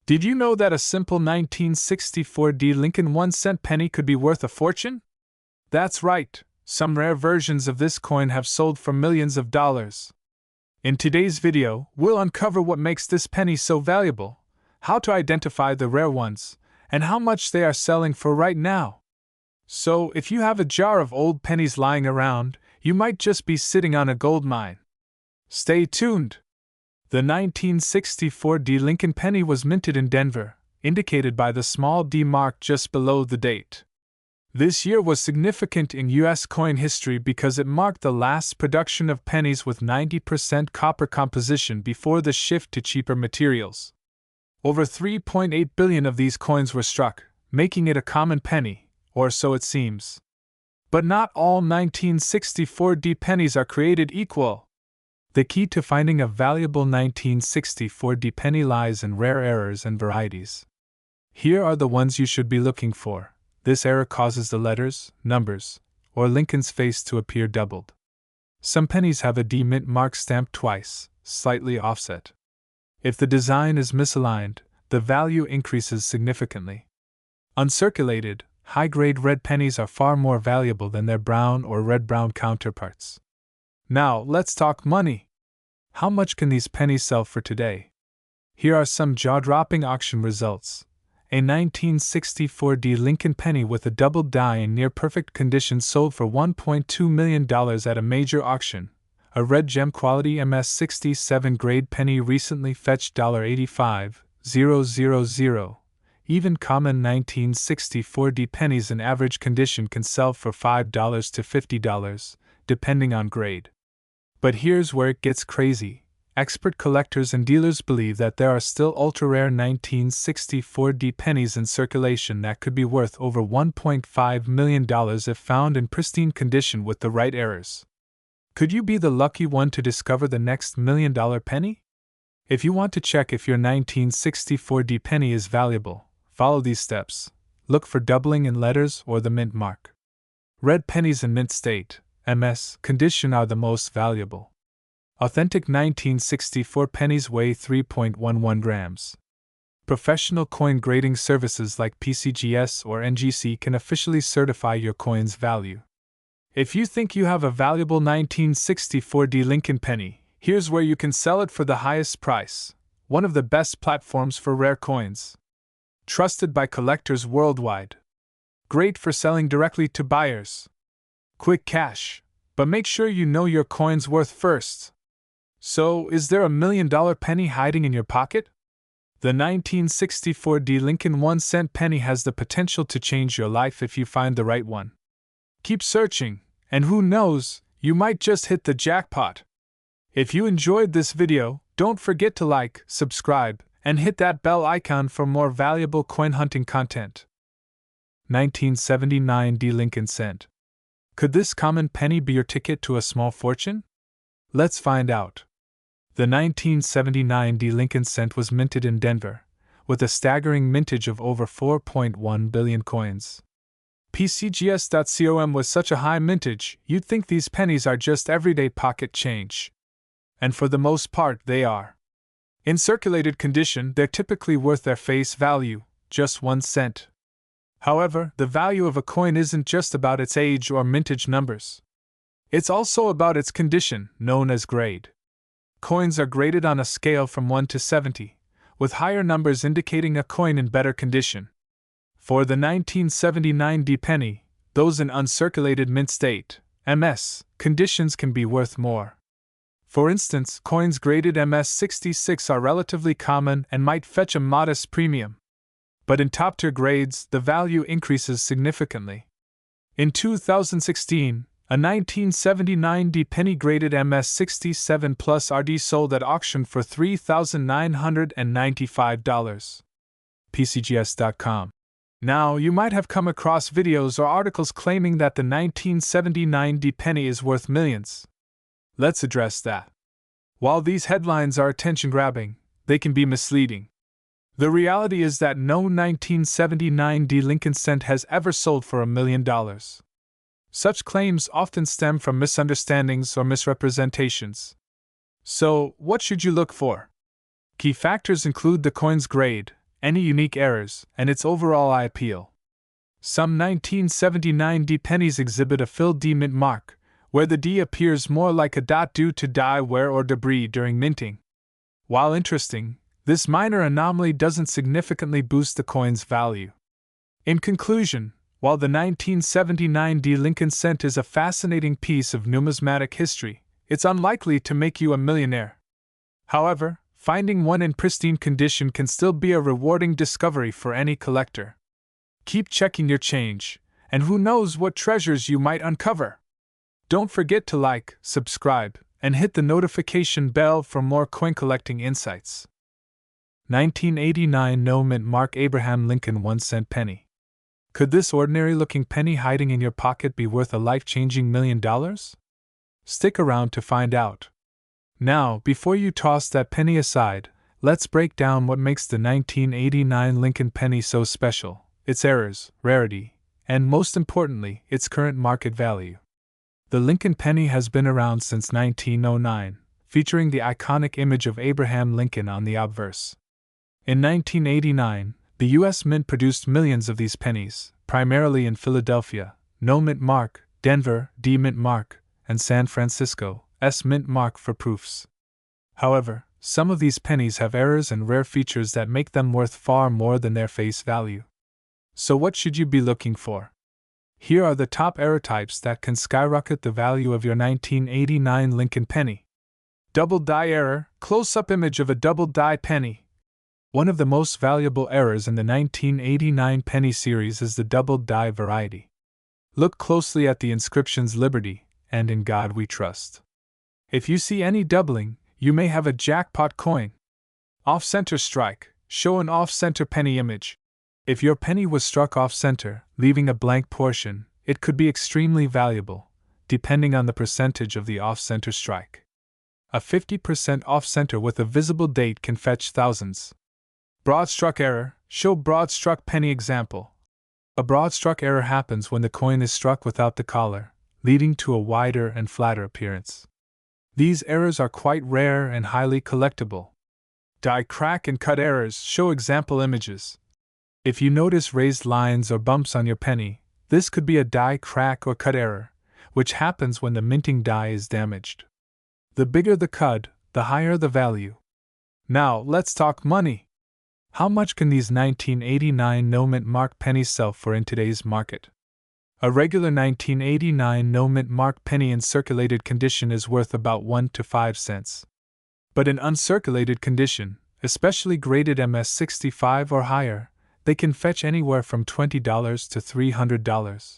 Did you know that a simple 1964 D Lincoln 1-cent penny could be worth a fortune? That's right, some rare versions of this coin have sold for millions of dollars. In today's video, we'll uncover what makes this penny so valuable, how to identify the rare ones, and how much they are selling for right now. So, if you have a jar of old pennies lying around, you might just be sitting on a gold mine. Stay tuned! The 1964 D Lincoln penny was minted in Denver, indicated by the small D mark just below the date. This year was significant in U.S. coin history because it marked the last production of pennies with 90% copper composition before the shift to cheaper materials. Over 3.8 billion of these coins were struck, making it a common penny, or so it seems. But not all 1964 D pennies are created equal. The key to finding a valuable 1964 D penny lies in rare errors and varieties. Here are the ones you should be looking for. This error causes the letters, numbers, or Lincoln's face to appear doubled. Some pennies have a D mint mark stamped twice, slightly offset. If the design is misaligned, the value increases significantly. Uncirculated, high-grade red pennies are far more valuable than their brown or red-brown counterparts. Now, let's talk money. How much can these pennies sell for today? Here are some jaw-dropping auction results. A 1964 D Lincoln penny with a doubled die in near-perfect condition sold for $1.2 million at a major auction. A red gem quality MS67 grade penny recently fetched $85,000. Even common 1964 D pennies in average condition can sell for $5 to $50, depending on grade. But here's where it gets crazy. Expert collectors and dealers believe that there are still ultra-rare 1964 D pennies in circulation that could be worth over $1.5 million if found in pristine condition with the right errors. Could you be the lucky one to discover the next $1,000,000 penny? If you want to check if your 1964 D penny is valuable, follow these steps. Look for doubling in letters or the mint mark. Red pennies in mint state, MS, condition are the most valuable. Authentic 1964 pennies weigh 3.11 grams. Professional coin grading services like PCGS or NGC can officially certify your coin's value. If you think you have a valuable 1964 D Lincoln penny, here's where you can sell it for the highest price. One of the best platforms for rare coins. Trusted by collectors worldwide. Great for selling directly to buyers. Quick cash, but make sure you know your coin's worth first. So, is there a $1,000,000 penny hiding in your pocket? The 1964 D Lincoln 1-cent penny has the potential to change your life if you find the right one. Keep searching, and who knows, you might just hit the jackpot. If you enjoyed this video, don't forget to like, subscribe, and hit that bell icon for more valuable coin hunting content. 1979 D Lincoln cent. Could this common penny be your ticket to a small fortune? Let's find out. The 1979 D Lincoln cent was minted in Denver, with a staggering mintage of over 4.1 billion coins. PCGS.com was such a high mintage, you'd think these pennies are just everyday pocket change. And for the most part, they are. In circulated condition, they're typically worth their face value, just 1 cent. However, the value of a coin isn't just about its age or mintage numbers. It's also about its condition, known as grade. Coins are graded on a scale from 1 to 70, with higher numbers indicating a coin in better condition. For the 1979 D penny, those in uncirculated mint state, MS, conditions can be worth more. For instance, coins graded MS66 are relatively common and might fetch a modest premium. But in top-tier grades, the value increases significantly. In 2016, a 1979 D penny graded MS67 Plus RD sold at auction for $3,995. PCGS.com. Now, you might have come across videos or articles claiming that the 1979 D penny is worth millions. Let's address that. While these headlines are attention-grabbing, they can be misleading. The reality is that no 1979 D Lincoln cent has ever sold for $1 million. Such claims often stem from misunderstandings or misrepresentations. So, what should you look for? Key factors include the coin's grade, any unique errors, and its overall eye appeal. Some 1979 D pennies exhibit a filled D mint mark, where the D appears more like a dot due to dye wear or debris during minting. While interesting, this minor anomaly doesn't significantly boost the coin's value. In conclusion, while the 1979 D Lincoln cent is a fascinating piece of numismatic history, it's unlikely to make you a millionaire. However, finding one in pristine condition can still be a rewarding discovery for any collector. Keep checking your change, and who knows what treasures you might uncover. Don't forget to like, subscribe, and hit the notification bell for more coin collecting insights. 1989 No Mint Mark Abraham Lincoln 1-cent penny. Could this ordinary-looking penny hiding in your pocket be worth a life-changing $1 million? Stick around to find out. Now, before you toss that penny aside, let's break down what makes the 1989 Lincoln penny so special: its errors, rarity, and most importantly, its current market value. The Lincoln penny has been around since 1909, featuring the iconic image of Abraham Lincoln on the obverse. In 1989, the U.S. Mint produced millions of these pennies, primarily in Philadelphia, No Mint Mark, Denver, D Mint Mark, and San Francisco, S Mint Mark for proofs. However, some of these pennies have errors and rare features that make them worth far more than their face value. So what should you be looking for? Here are the top error types that can skyrocket the value of your 1989 Lincoln penny. Double die error, close-up image of a double die penny. One of the most valuable errors in the 1989 penny series is the double die variety. Look closely at the inscriptions "Liberty" and "In God We Trust." If you see any doubling, you may have a jackpot coin. Off-center strike, show an off-center penny image. If your penny was struck off-center, leaving a blank portion, it could be extremely valuable, depending on the percentage of the off-center strike. A 50% off-center with a visible date can fetch thousands. Broad-struck error, show broad-struck penny example. A broad-struck error happens when the coin is struck without the collar, leading to a wider and flatter appearance. These errors are quite rare and highly collectible. Die crack and cut errors, show example images. If you notice raised lines or bumps on your penny, this could be a die crack or cut error, which happens when the minting die is damaged. The bigger the cut, the higher the value. Now, let's talk money. How much can these 1989 No Mint Mark pennies sell for in today's market? A regular 1989 No Mint Mark penny in circulated condition is worth about 1 to 5 cents. But in uncirculated condition, especially graded MS65 or higher, they can fetch anywhere from $20 to $300.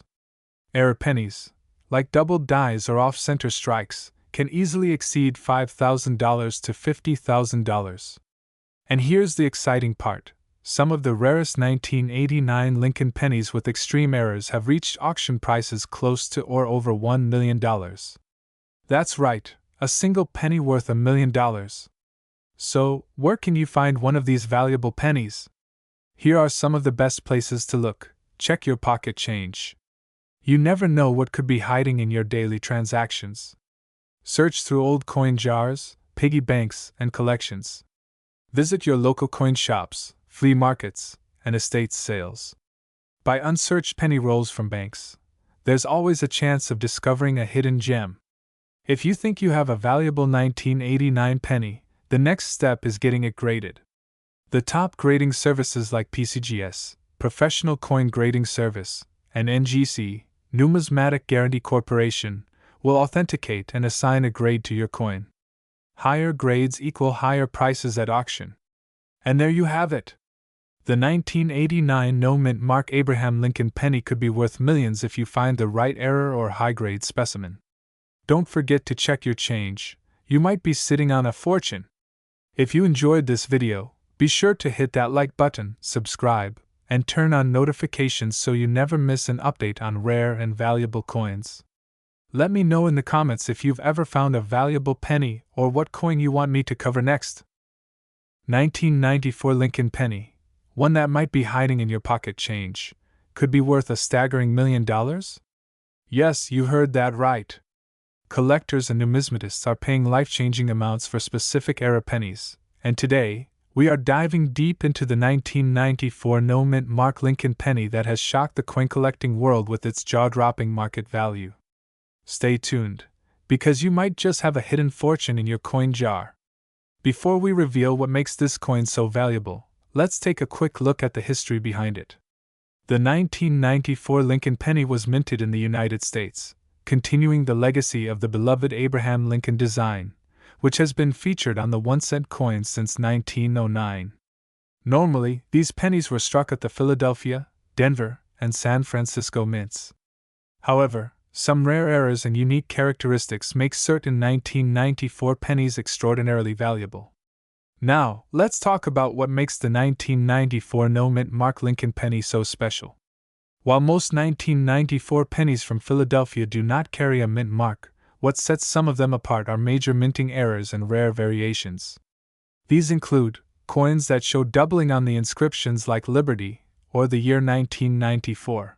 Error pennies, like double dies or off-center strikes, can easily exceed $5,000 to $50,000. And here's the exciting part: some of the rarest 1989 Lincoln pennies with extreme errors have reached auction prices close to or over $1 million. That's right, a single penny worth $1 million. So, where can you find one of these valuable pennies? Here are some of the best places to look. Check your pocket change. You never know what could be hiding in your daily transactions. Search through old coin jars, piggy banks, and collections. Visit your local coin shops, flea markets, and estate sales. Buy unsearched penny rolls from banks. There's always a chance of discovering a hidden gem. If you think you have a valuable 1989 penny, the next step is getting it graded. The top grading services like PCGS, Professional Coin Grading Service, and NGC, Numismatic Guarantee Corporation, will authenticate and assign a grade to your coin. Higher grades equal higher prices at auction. And there you have it. The 1989 No Mint Mark Abraham Lincoln penny could be worth millions if you find the right error or high-grade specimen. Don't forget to check your change. You might be sitting on a fortune. If you enjoyed this video, be sure to hit that like button, subscribe, and turn on notifications so you never miss an update on rare and valuable coins. Let me know in the comments if you've ever found a valuable penny or what coin you want me to cover next. 1994 Lincoln penny, one that might be hiding in your pocket change, could be worth a staggering $1 million? Yes, you heard that right. Collectors and numismatists are paying life-changing amounts for specific era pennies, and today, We are diving deep into the 1994 no-mint mark Lincoln penny that has shocked the coin collecting world with its jaw-dropping market value. Stay tuned, because you might just have a hidden fortune in your coin jar. Before we reveal what makes this coin so valuable, let's take a quick look at the history behind it. The 1994 Lincoln penny was minted in the United States, continuing the legacy of the beloved Abraham Lincoln design, which has been featured on the 1-cent coins since 1909. Normally, these pennies were struck at the Philadelphia, Denver, and San Francisco mints. However, some rare errors and unique characteristics make certain 1994 pennies extraordinarily valuable. Now, let's talk about what makes the 1994 no-mint mark Lincoln penny so special. While most 1994 pennies from Philadelphia do not carry a mint mark, what sets some of them apart are major minting errors and rare variations. These include coins that show doubling on the inscriptions like Liberty or the year 1994.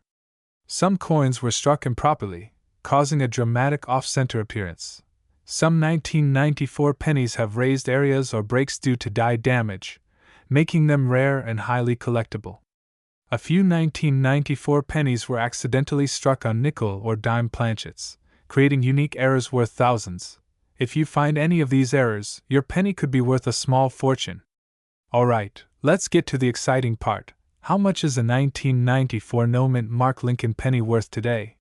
Some coins were struck improperly, causing a dramatic off-center appearance. Some 1994 pennies have raised areas or breaks due to die damage, making them rare and highly collectible. A few 1994 pennies were accidentally struck on nickel or dime planchets, creating unique errors worth thousands. If you find any of these errors, your penny could be worth a small fortune. Alright, let's get to the exciting part. How much is a 1994 no-mint mark Lincoln penny worth today?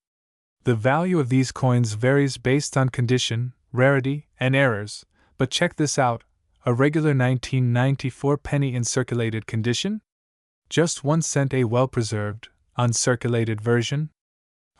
The value of these coins varies based on condition, rarity, and errors, but check this out: a regular 1994 penny in circulated condition? Just 1 cent. A well-preserved, uncirculated version?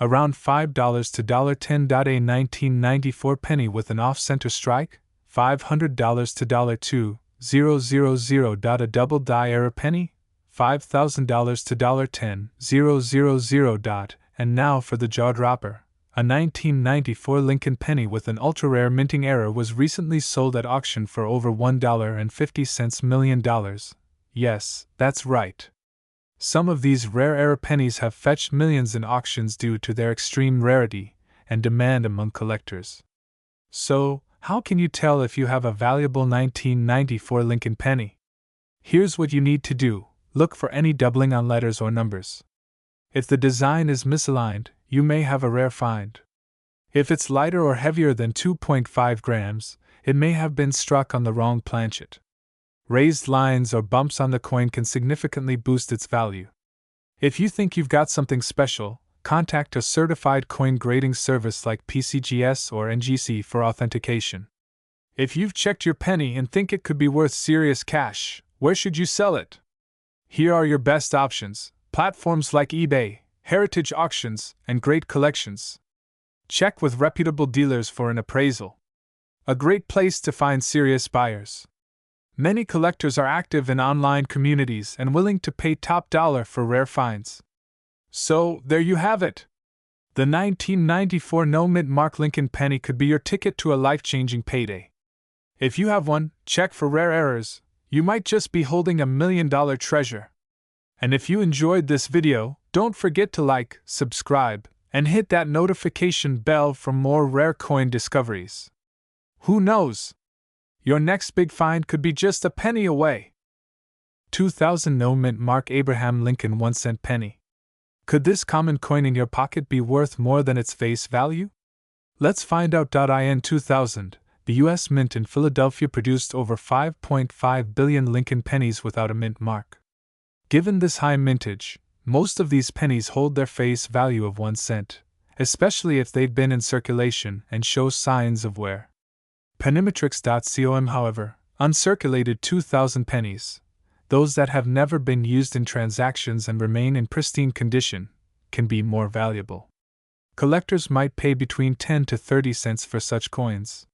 Around $5 to $10. A 1994 penny with an off-center strike? $500 to $2,000. A double die error penny? $5,000 to $10,000. And now for the jaw-dropper. A 1994 Lincoln penny with an ultra-rare minting error was recently sold at auction for over $1.50 million. Yes, that's right. Some of these rare error pennies have fetched millions in auctions due to their extreme rarity and demand among collectors. So, how can you tell if you have a valuable 1994 Lincoln penny? Here's what you need to do: look for any doubling on letters or numbers. If the design is misaligned, you may have a rare find. If it's lighter or heavier than 2.5 grams, it may have been struck on the wrong planchet. Raised lines or bumps on the coin can significantly boost its value. If you think you've got something special, contact a certified coin grading service like PCGS or NGC for authentication. If you've checked your penny and think it could be worth serious cash, where should you sell it? Here are your best options: platforms like eBay, heritage auctions, and great collections. Check with reputable dealers for an appraisal. A great place to find serious buyers. Many collectors are active in online communities and willing to pay top dollar for rare finds. So, there you have it. The 1994 no-mint mark Lincoln penny could be your ticket to a life-changing payday. If you have one, check for rare errors. You might just be holding a $1 million treasure. And if you enjoyed this video, don't forget to like, subscribe, and hit that notification bell for more rare coin discoveries. Who knows? Your next big find could be just a penny away. 2000 no-mint mark Abraham Lincoln 1-cent penny. Could this common coin in your pocket be worth more than its face value? Let's find out. In 2000, the U.S. Mint in Philadelphia produced over 5.5 billion Lincoln pennies without a mint mark. Given this high mintage, most of these pennies hold their face value of 1 cent, especially if they've been in circulation and show signs of wear. Pennimetrics.com, however, uncirculated 2000 pennies, those that have never been used in transactions and remain in pristine condition, can be more valuable. Collectors might pay between 10 to 30 cents for such coins.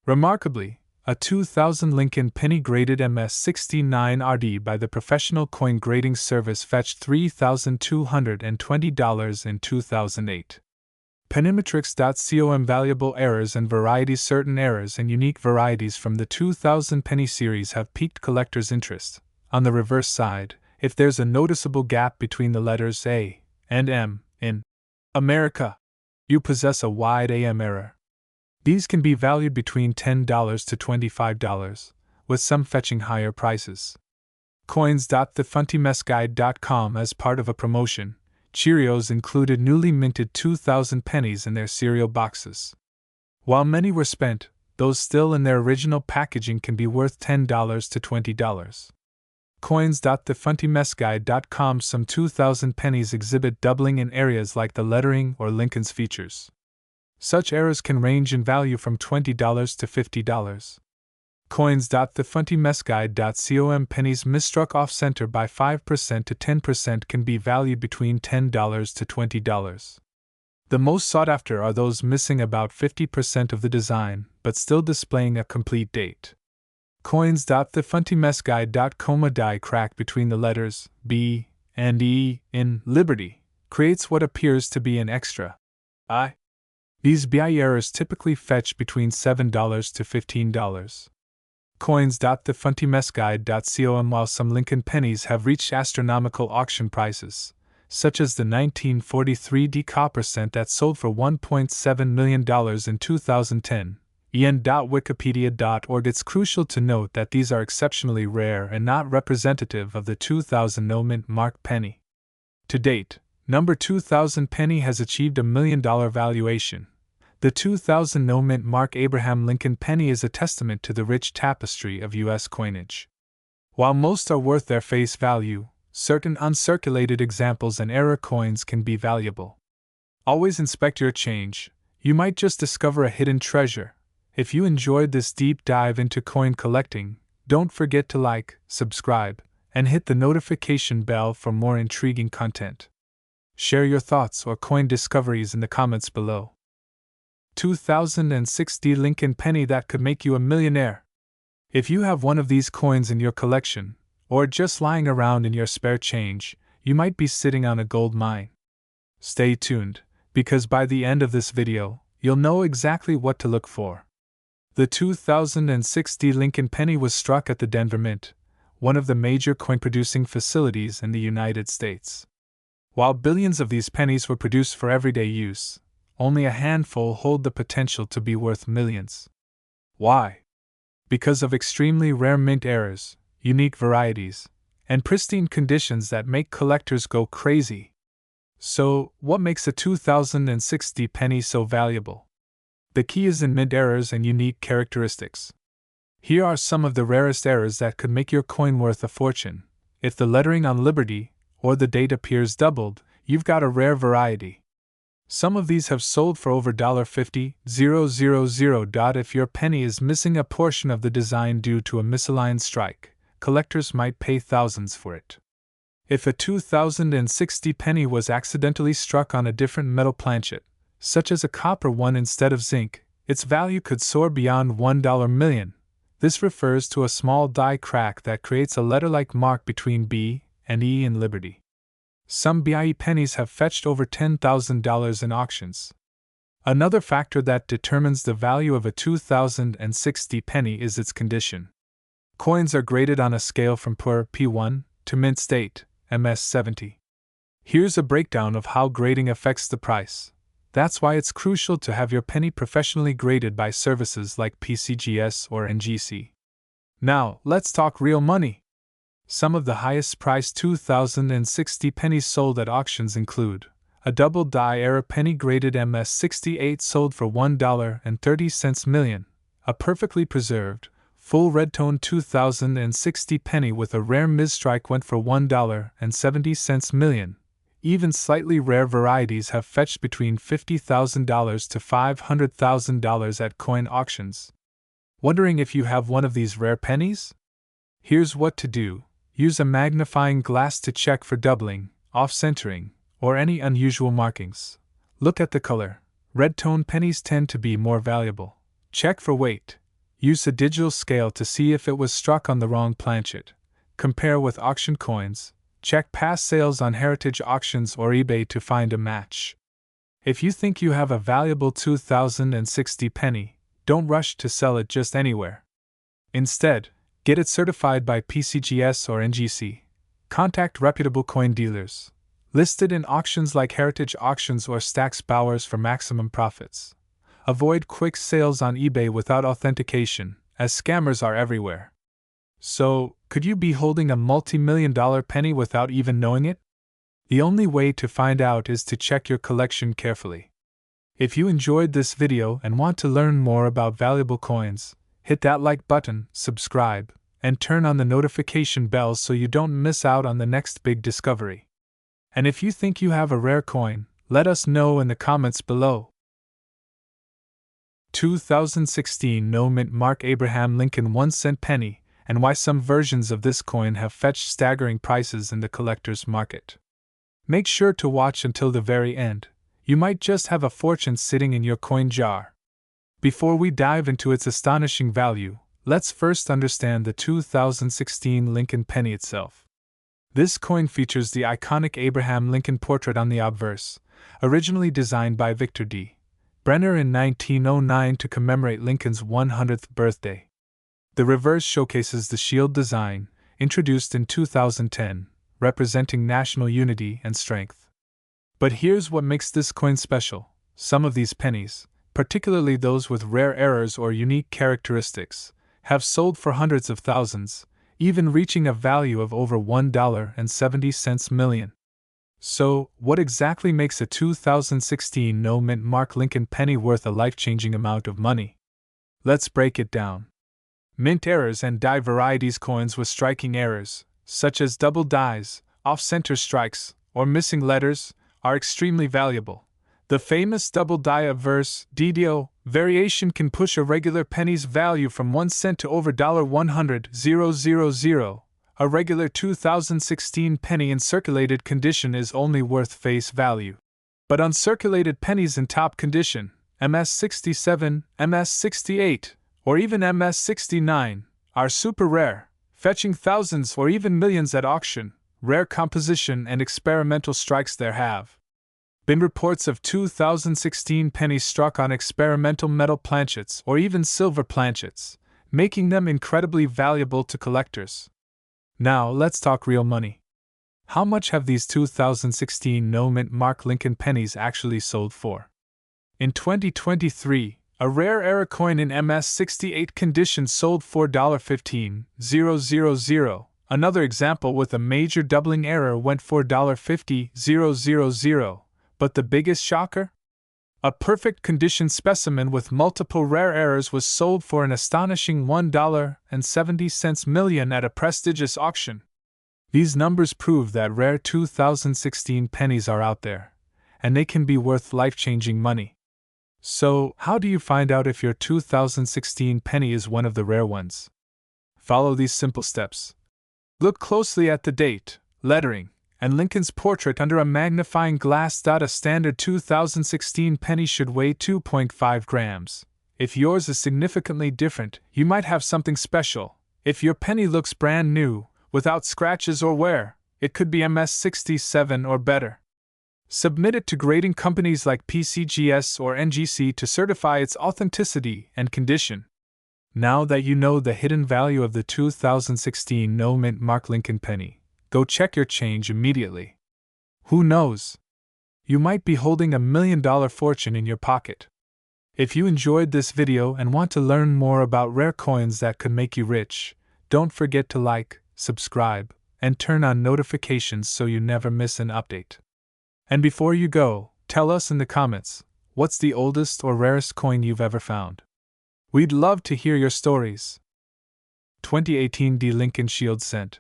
Remarkably, a 2000 Lincoln penny graded MS69RD by the professional coin grading service fetched $3,220 in 2008. Pennimetrics.com valuable errors and varieties. Certain errors and unique varieties from the 2000 penny series have piqued collectors' interest. On the reverse side, if there's a noticeable gap between the letters A and M in America, you possess a wide AM error. These can be valued between $10 to $25, with some fetching higher prices. Coins.thefuntimessguide.com. As part of a promotion, Cheerios included newly minted 2,000 pennies in their cereal boxes. While many were spent, those still in their original packaging can be worth $10 to $20. Coins.thefuntimessguide.com. Some 2,000 pennies exhibit doubling in areas like the lettering or Lincoln's features. Such errors can range in value from $20 to $50. Coins.thefuntimessguide.com. Pennies misstruck off-center by 5% to 10% can be valued between $10 to $20. The most sought after are those missing about 50% of the design, but still displaying a complete date. Coins.thefuntimessguide.com. A die crack between the letters B and E in Liberty creates what appears to be an extra I. These BI errors typically fetch between $7 to $15. Coins.thefuntimessguide.com. While some Lincoln pennies have reached astronomical auction prices, such as the 1943 D copper cent that sold for $1.7 million in 2010, en.wikipedia.org, it's crucial to note that these are exceptionally rare and not representative of the 2000 no-mint mark penny. To date, number 2000 penny has achieved $1 million valuation. The 2000 no-mint mark Abraham Lincoln penny is a testament to the rich tapestry of U.S. coinage. While most are worth their face value, certain uncirculated examples and error coins can be valuable. Always inspect your change. You might just discover a hidden treasure. If you enjoyed this deep dive into coin collecting, don't forget to like, subscribe, and hit the notification bell for more intriguing content. Share your thoughts or coin discoveries in the comments below. 2006 D Lincoln penny that could make you a millionaire. If you have one of these coins in your collection, or just lying around in your spare change, you might be sitting on a gold mine. Stay tuned, because by the end of this video, you'll know exactly what to look for. The 2006 D Lincoln penny was struck at the Denver Mint, one of the major coin-producing facilities in the United States. While billions of these pennies were produced for everyday use, only a handful hold the potential to be worth millions. Why? Because of extremely rare mint errors, unique varieties, and pristine conditions that make collectors go crazy. So, what makes a 2006 D penny so valuable? The key is in mint errors and unique characteristics. Here are some of the rarest errors that could make your coin worth a fortune. If the lettering on Liberty or the date appears doubled, you've got a rare variety. Some of these have sold for over $50,000. If your penny is missing a portion of the design due to a misaligned strike, collectors might pay thousands for it. If a 2006 D penny was accidentally struck on a different metal planchet, such as a copper one instead of zinc, its value could soar beyond $1 million. This refers to a small die crack that creates a letter-like mark between B and E in Liberty. Some BIE pennies have fetched over $10,000 in auctions. Another factor that determines the value of a 2006 D penny is its condition. Coins are graded on a scale from poor P1 to mint state, MS70. Here's a breakdown of how grading affects the price. That's why it's crucial to have your penny professionally graded by services like PCGS or NGC. Now, let's talk real money. Some of the highest priced 2006 D pennies sold at auctions include a double die error penny graded MS68 sold for $1.30 million, a perfectly preserved, full red-tone 2006 D penny with a rare misstrike went for $1.70 million. Even slightly rare varieties have fetched between $50,000 to $500,000 at coin auctions. Wondering if you have one of these rare pennies? Here's what to do. Use a magnifying glass to check for doubling, off-centering, or any unusual markings. Look at the color. Red-tone pennies tend to be more valuable. Check for weight. Use a digital scale to see if it was struck on the wrong planchet. Compare with auction coins. Check past sales on heritage auctions or eBay to find a match. If you think you have a valuable 2006 D penny, don't rush to sell it just anywhere. Instead, get it certified by PCGS or NGC. Contact reputable coin dealers, listed in auctions like Heritage Auctions or Stack's Bowers for maximum profits. Avoid quick sales on eBay without authentication, as scammers are everywhere. So, could you be holding a multi-million-dollar penny without even knowing it? The only way to find out is to check your collection carefully. If you enjoyed this video and want to learn more about valuable coins, hit that like button, subscribe, and turn on the notification bell so you don't miss out on the next big discovery. And if you think you have a rare coin, let us know in the comments below. 2016 No Mint Mark Abraham Lincoln 1-cent penny, and why some versions of this coin have fetched staggering prices in the collector's market. Make sure to watch until the very end. You might just have a fortune sitting in your coin jar. Before we dive into its astonishing value, let's first understand the 2016 Lincoln penny itself. This coin features the iconic Abraham Lincoln portrait on the obverse, originally designed by Victor D. Brenner in 1909 to commemorate Lincoln's 100th birthday. The reverse showcases the shield design, introduced in 2010, representing national unity and strength. But here's what makes this coin special. Some of these pennies, particularly those with rare errors or unique characteristics, have sold for hundreds of thousands, even reaching a value of over $1.70 million. So, what exactly makes a 2016 No Mint Mark Lincoln penny worth a life-changing amount of money? Let's break it down. Mint errors and die varieties. Coins with striking errors, such as double dies, off-center strikes, or missing letters, are extremely valuable. The famous double die obverse (DDO) variation can push a regular penny's value from 1 cent to over $100,000. A regular 2016 penny in circulated condition is only worth face value. But uncirculated pennies in top condition, MS67, MS68, or even MS69, are super rare, fetching thousands or even millions at auction. Rare composition and experimental strikes. There have been reports of 2016 pennies struck on experimental metal planchets or even silver planchets, making them incredibly valuable to collectors. Now let's talk real money. How much have these 2016 No Mint Mark Lincoln pennies actually sold for? In 2023, a rare era coin in MS68 condition sold for $15,000. Another example with a major doubling error went for $50,000. But the biggest shocker? A perfect condition specimen with multiple rare errors was sold for an astonishing $1.70 million at a prestigious auction. These numbers prove that rare 2016 pennies are out there, and they can be worth life-changing money. So, how do you find out if your 2016 penny is one of the rare ones? Follow these simple steps. Look closely at the date, lettering, and Lincoln's portrait under a magnifying glass. A standard 2016 penny should weigh 2.5 grams. If yours is significantly different, you might have something special. If your penny looks brand new, without scratches or wear, it could be MS67 or better. Submit it to grading companies like PCGS or NGC to certify its authenticity and condition. Now that you know the hidden value of the 2016 No Mint Mark Lincoln penny, go check your change immediately. Who knows? You might be holding $1 million fortune in your pocket. If you enjoyed this video and want to learn more about rare coins that could make you rich, don't forget to like, subscribe, and turn on notifications so you never miss an update. And before you go, tell us in the comments, what's the oldest or rarest coin you've ever found? We'd love to hear your stories. 2018 D Lincoln Shield Cent.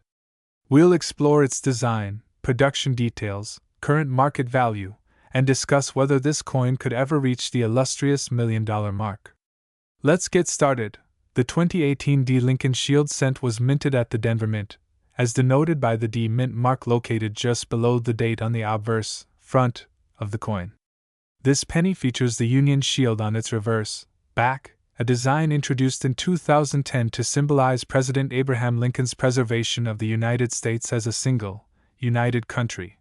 We'll explore its design, production details, current market value, and discuss whether this coin could ever reach the illustrious $1 million mark. Let's get started. The 2018 D Lincoln Shield Cent was minted at the Denver Mint, as denoted by the D Mint mark located just below the date on the obverse front of the coin. This penny features the Union Shield on its reverse back, a design introduced in 2010 to symbolize President Abraham Lincoln's preservation of the United States as a single, united country.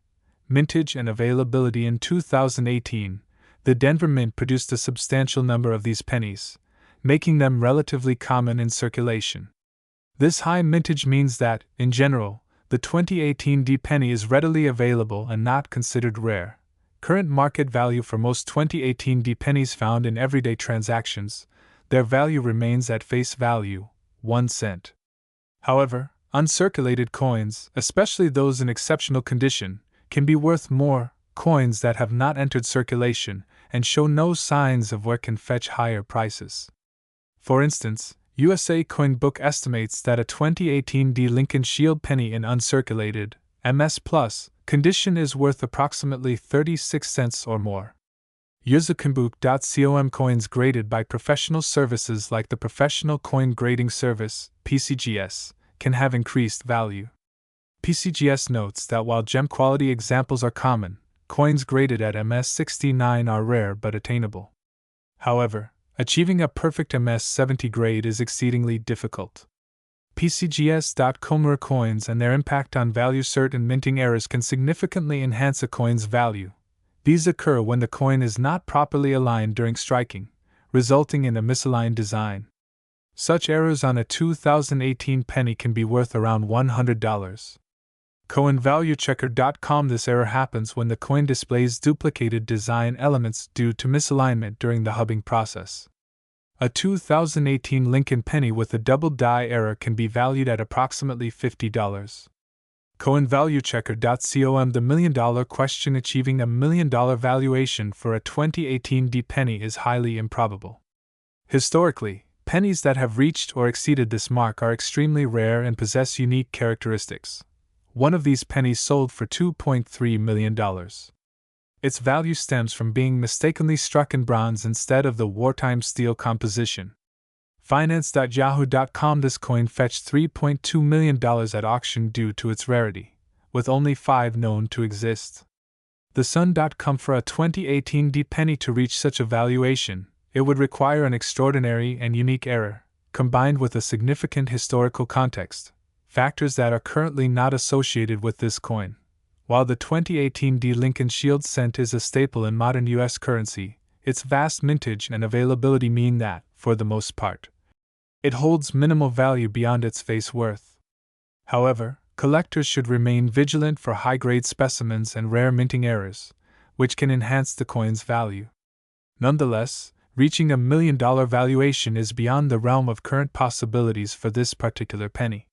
Mintage and availability. In 2018, the Denver Mint produced a substantial number of these pennies, making them relatively common in circulation. This high mintage means that, in general, the 2018 D penny is readily available and not considered rare. Current market value for most 2018 D pennies found in everyday transactions, their value remains at face value, 1 cent. However, uncirculated coins, especially those in exceptional condition, can be worth more. Coins that have not entered circulation and show no signs of wear can fetch higher prices. For instance, USA Coin Book estimates that a 2018 D Lincoln Shield penny in uncirculated MS Plus condition is worth approximately 36 cents or more. Yuzukinbook.com coins graded by professional services like the Professional Coin Grading Service, PCGS, can have increased value. PCGS notes that while gem quality examples are common, coins graded at MS69 are rare but attainable. However, achieving a perfect MS70 grade is exceedingly difficult. PCGS.com coins and their impact on value. Certain minting errors can significantly enhance a coin's value. These occur when the coin is not properly aligned during striking, resulting in a misaligned design. Such errors on a 2018 penny can be worth around $100. CoinValueChecker.com This error happens when the coin displays duplicated design elements due to misalignment during the hubbing process. A 2018 Lincoln penny with a double die error can be valued at approximately $50. CoinValueChecker.com The $1 million question. Achieving a $1 million valuation for a 2018 D penny is highly improbable. Historically, pennies that have reached or exceeded this mark are extremely rare and possess unique characteristics. One of these pennies sold for $2.3 million. Its value stems from being mistakenly struck in bronze instead of the wartime steel composition. Finance.yahoo.com This coin fetched $3.2 million at auction due to its rarity, with only 5 known to exist. TheSun.com For a 2018 D penny to reach such a valuation, it would require an extraordinary and unique error, combined with a significant historical context, factors that are currently not associated with this coin. While the 2018 D Lincoln Shield cent is a staple in modern U.S. currency, its vast mintage and availability mean that, for the most part, it holds minimal value beyond its face worth. However, collectors should remain vigilant for high-grade specimens and rare minting errors, which can enhance the coin's value. Nonetheless, reaching a $1 million valuation is beyond the realm of current possibilities for this particular penny.